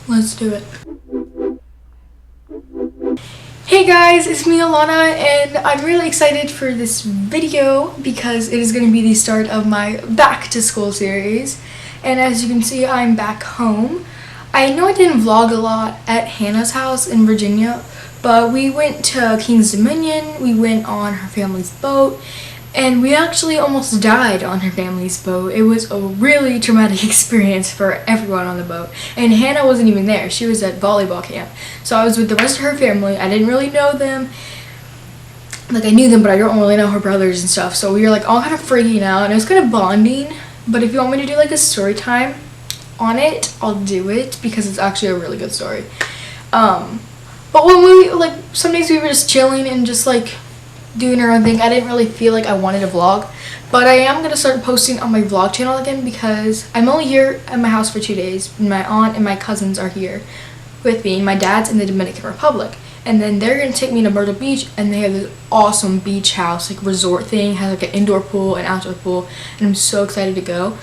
Let's do it. Hey guys, it's me Alana, and I'm really excited for this video because it is going to be the start of my back to school series. And as you can see, I'm back home. I know I didn't vlog a lot at Hannah's house in Virginia, but we went to King's Dominion, we went on her family's boat, and we actually almost died on her family's boat. It was a really traumatic experience for everyone on the boat. And Hannah wasn't even there. She was at volleyball camp. So I was with the rest of her family. I didn't really know them. Like, I knew them, but I don't really know her brothers and stuff. So we were like all kind of freaking out, and it was kind of bonding. But if you want me to do like a story time on it, I'll do it because it's actually a really good story. But when we, like, some days we were just chilling and just like doing our own thing. I didn't really feel like I wanted to vlog, but I am gonna start posting on my vlog channel again because I'm only here at my house for 2 days. My aunt and my cousins are here with me. My dad's in the Dominican Republic, and then they're gonna take me to Myrtle Beach, and they have this awesome beach house, like resort thing, has like an indoor pool and outdoor pool, and I'm so excited to go.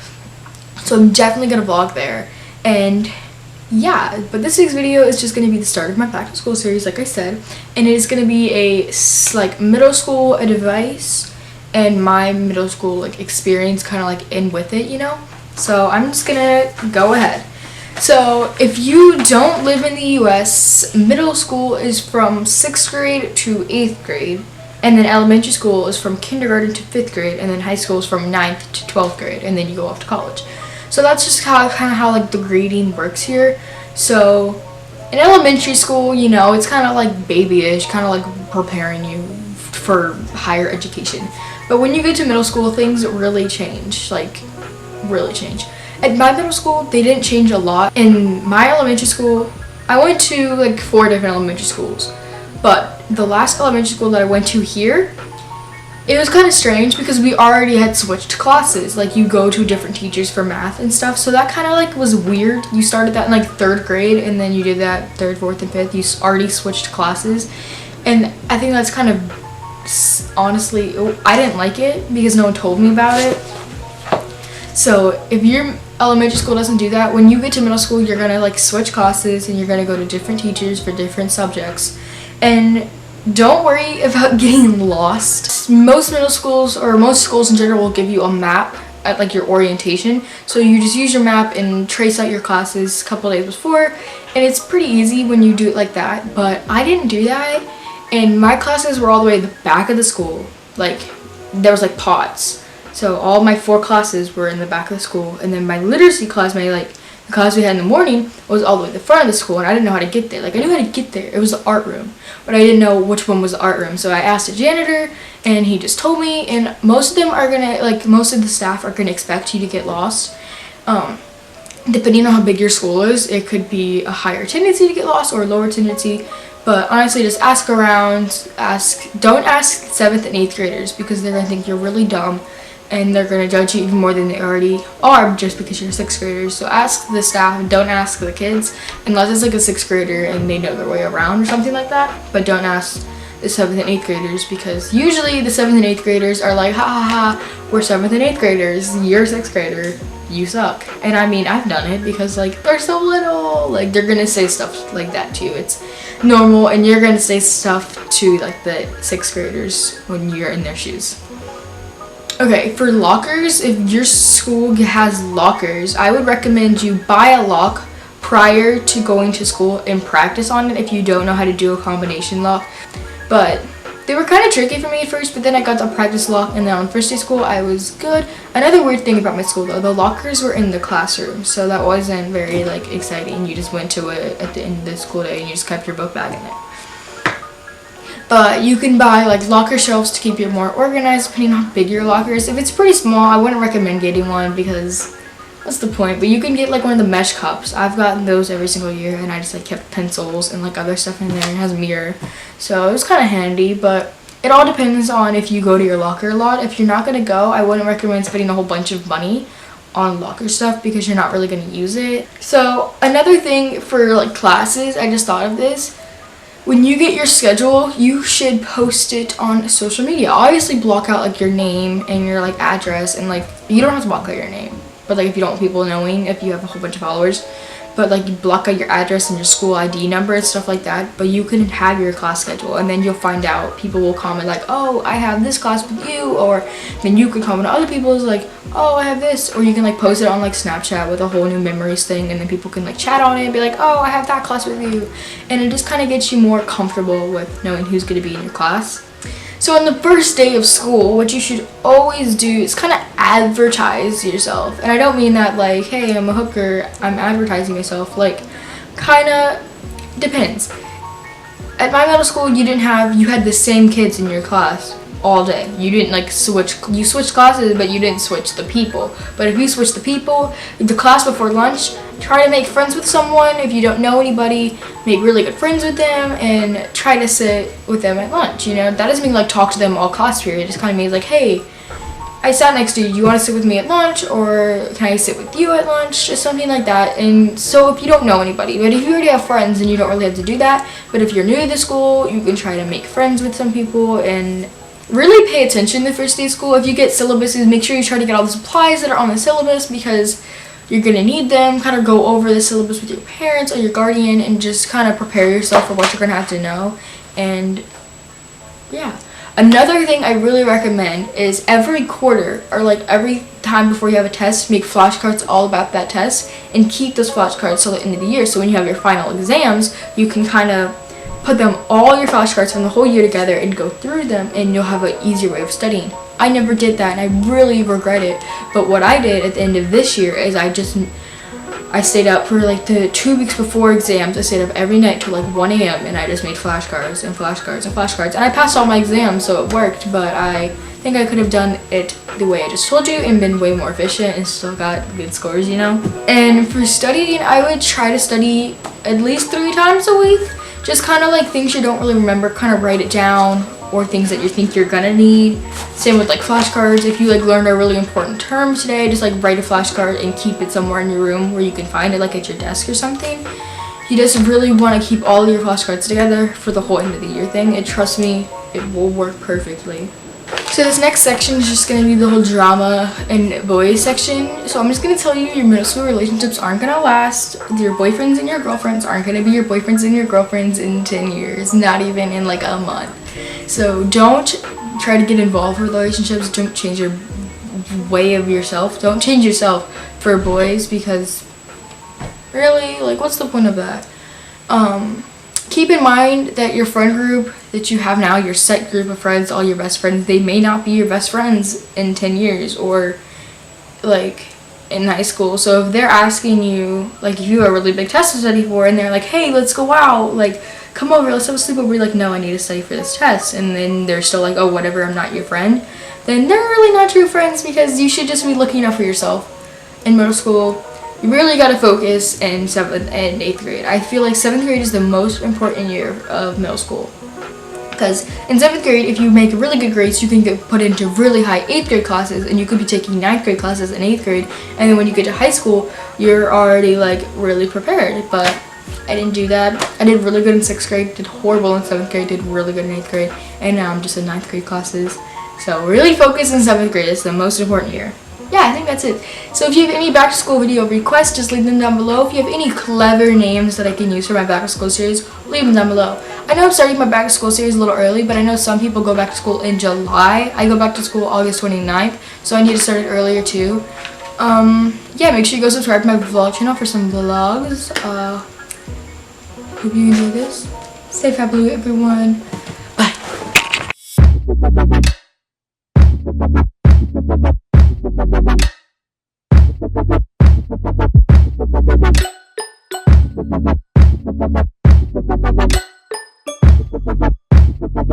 So I'm definitely gonna vlog there. And yeah, but this week's video is just going to be the start of my back to school series, like I said, and it is going to be a like middle school advice and my middle school like experience kind of like in with it, you know. So I'm just gonna go ahead. So if you don't live in the US, middle school is from 6th grade to 8th grade, and then elementary school is from kindergarten to 5th grade, and then high school is from 9th to 12th grade, and then you go off to college. So that's just kind of how like the grading works here. So in elementary school, you know, it's kind of like babyish, kind of like preparing you for higher education. But when you get to middle school, things really change, like really change. At my middle school, they didn't change a lot. In my elementary school, I went to like 4 different elementary schools. But the last elementary school that I went to here, it was kind of strange because we already had switched classes. Like, you go to different teachers for math and stuff, so that kind of like was weird. You started that in like 3rd grade, and then you did that 3rd, 4th, and 5th. You already switched classes, and I think that's kind of, honestly, I didn't like it because no one told me about it. So if your elementary school doesn't do that, when you get to middle school, you're gonna like switch classes and you're gonna go to different teachers for different subjects. And don't worry about getting lost. Most middle schools, or most schools in general, will give you a map at like your orientation. So you just use your map and trace out your classes a couple days before, and it's pretty easy when you do it like that. But I didn't do that, and my classes were all the way at the back of the school. Like, there was like pods. So all my 4 classes were in the back of the school, and then my literacy class, the class we had in the morning, was all the way at the front of the school, and I didn't know how to get there. Like, I knew how to get there. It was the art room, but I didn't know which one was the art room. So I asked the janitor, and he just told me, and most of them are gonna, like, most of the staff are gonna expect you to get lost. Depending on how big your school is, it could be a higher tendency to get lost or a lower tendency. But honestly, just ask around. Don't ask 7th and 8th graders because they're gonna think you're really dumb, and they're going to judge you even more than they already are just because you're 6th graders. So ask the staff, don't ask the kids, unless it's like a 6th grader and they know their way around or something like that. But don't ask the 7th and 8th graders, because usually the 7th and 8th graders are like, ha ha ha, we're 7th and 8th graders, you're a 6th grader, you suck. And I mean, I've done it because like, they're so little. Like, they're going to say stuff like that to you. It's normal, and you're going to say stuff to like the 6th graders when you're in their shoes. Okay, for lockers, if your school has lockers, I would recommend you buy a lock prior to going to school and practice on it if you don't know how to do a combination lock. But they were kind of tricky for me at first, but then I got the practice lock, and then on first day school, I was good. Another weird thing about my school, though, the lockers were in the classroom, so that wasn't very, like, exciting. You just went to it at the end of the school day, and you just kept your book bag in there. But you can buy like locker shelves to keep you more organized depending on how big your locker is. If it's pretty small, I wouldn't recommend getting one because what's the point? But you can get like one of the mesh cups. I've gotten those every single year, and I just like kept pencils and like other stuff in there. It has a mirror, so it was kind of handy. But it all depends on if you go to your locker a lot. If you're not going to go, I wouldn't recommend spending a whole bunch of money on locker stuff because you're not really going to use it. So another thing for like classes, I just thought of this. When you get your schedule, you should post it on social media. Obviously block out like your name and your like address, and like you don't have to block out your name, but like if you don't want people knowing, if you have a whole bunch of followers, but like you block out your address and your school ID number and stuff like that, but you can have your class schedule, and then you'll find out, people will comment like, oh, I have this class with you, or then you can comment to other people's like, oh, I have this, or you can like post it on like Snapchat with a whole new memories thing, and then people can like chat on it and be like, oh, I have that class with you, and it just kind of gets you more comfortable with knowing who's going to be in your class. So on the first day of school, what you should always do is kind of advertise yourself. And I don't mean that like, hey, I'm a hooker, I'm advertising myself. Like, kind of depends. At my middle school, you had the same kids in your class all day. You didn't like you switched classes, but you didn't switch the people. But if you switch the people, the class before lunch, try to make friends with someone. If you don't know anybody, make really good friends with them and try to sit with them at lunch. You know, that doesn't mean like talk to them all class period. It just kind of means like, hey, I sat next to you, you want to sit with me at lunch, or can I sit with you at lunch, just something like that. And so if you don't know anybody, but if you already have friends, then you don't really have to do that. But if you're new to the school, you can try to make friends with some people and really pay attention the first day of school. If you get syllabuses, make sure you try to get all the supplies that are on the syllabus, because you're going to need them. Kind of go over the syllabus with your parents or your guardian and just kind of prepare yourself for what you're going to have to know. And yeah. Another thing I really recommend is every quarter, or like every time before you have a test, make flashcards all about that test and keep those flashcards till the end of the year. So when you have your final exams, you can kind of put all your flashcards from the whole year together and go through them, and you'll have an easier way of studying. I never did that, and I really regret it. But what I did at the end of this year is I stayed up for like the 2 weeks before exams. I stayed up every night till like 1 a.m. and I just made flashcards and flashcards and flashcards. And I passed all my exams, so it worked, but I think I could have done it the way I just told you and been way more efficient and still got good scores, you know? And for studying, I would try to study at least 3 times a week. Just kind of like things you don't really remember, kind of write it down, or things that you think you're gonna need. Same with like flashcards. If you like learned a really important term today, just like write a flashcard and keep it somewhere in your room where you can find it, like at your desk or something. You just really want to keep all of your flashcards together for the whole end of the year thing, and trust me, it will work perfectly. So this next section is just going to be the whole drama and boys section. So I'm just going to tell you, your middle school relationships aren't going to last. Your boyfriends and your girlfriends aren't going to be your boyfriends and your girlfriends in 10 years, not even in like a month. So don't try to get involved with relationships. Don't change your way of yourself. Don't change yourself for boys, because really, like, what's the point of that? Keep in mind that your friend group that you have now, your set group of friends, all your best friends, they may not be your best friends in 10 years or like in high school. So if they're asking you, like if you have a really big test to study for and they're like, hey, let's go out, like come over, let's have a sleepover, you're like, no, I need to study for this test, and then they're still like, oh, whatever, I'm not your friend, then they're really not true friends, because you should just be looking out for yourself. In middle school, you really got to focus in 7th and 8th grade. I feel like 7th grade is the most important year of middle school, because in 7th grade, if you make really good grades, you can get put into really high 8th grade classes, and you could be taking 9th grade classes in 8th grade, and then when you get to high school, you're already like really prepared. But I didn't do that. I did really good in 6th grade, did horrible in 7th grade, did really good in 8th grade, and now I'm just in 9th grade classes. So really focus in 7th grade. It's the most important year. Yeah, I think that's it. So if you have any back to school video requests, just leave them down below. If you have any clever names that I can use for my back to school series, leave them down below. I know I'm starting my back to school series a little early, but I know some people go back to school in July. I go back to school August 29th, so I need to start it earlier too. Yeah, make sure you go subscribe to my vlog channel for some vlogs. Hope you enjoy this. Stay fablouis, everyone.